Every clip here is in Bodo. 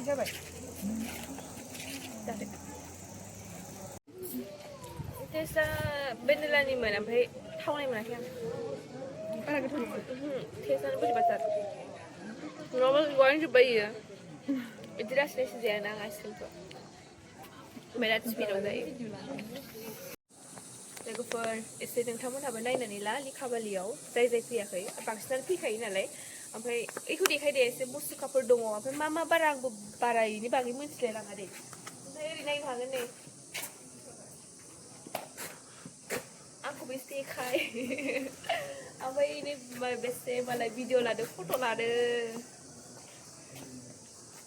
जाबाय जादों टेस्टआ भेनिलानिमोन ओमफ्राय थावनाय मोनाखै आं बारा गोथाव नङा टेस्टआनो बोरैबा जादों नङाबा गलांजोब्बाय इयो बिदि लासै लासै जायाना आं आइसक्रिमखौ बिराद स्पिडआव जायो लोगोफोर एसे नोंथांमोनहाबो नायनानै ला लिखाबालियाव जाय जाय फैयाखै बांसिनानो फैखायो नालाय ओमफ्राय एखौ देखाय दे एसे मुसुखाफोर दङ ओमफ्राय मा बारा आंबो बारा इनि बागै मिथिलाय लाङा दे ओमफ्राय ओरै नायनो हागोन नै आंखौ बेसे देखाय ओमफ्राय नै बेसे मालाय भिडिअ लादो फट' लादो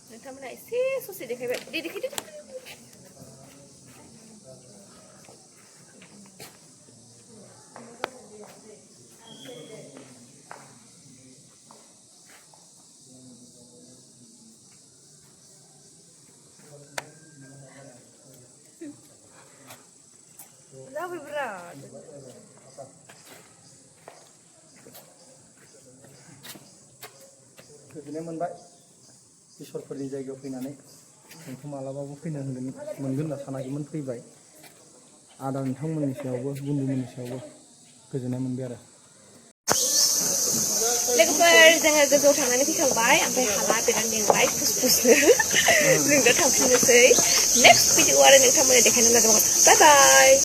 नोंथांमोनहा एसे ससे देखायबाय दे देखायदो जाबाय बिराद गोजोननाय मोनबाय इसोरफोरनि जायगायाव फैनानै नोंखौ मालाबाबो फैनो मोनगोन होनना सानाखैमोन फैबाय आदा नोंथांमोननि सायावबो बुन्दुमोननि सायावबो गोजोननाय मोनबाय आरो लोगोफोर जोङो गोजौआव थांनानै फैखांबाय ओमफ्राय हाला बिराद मेंबाय फुसफुसनो जों दा थांफिननोसै नेक्स्ट भिडिअ आरो नोंथांमोननो देखायनो नाजागोन बाय बाय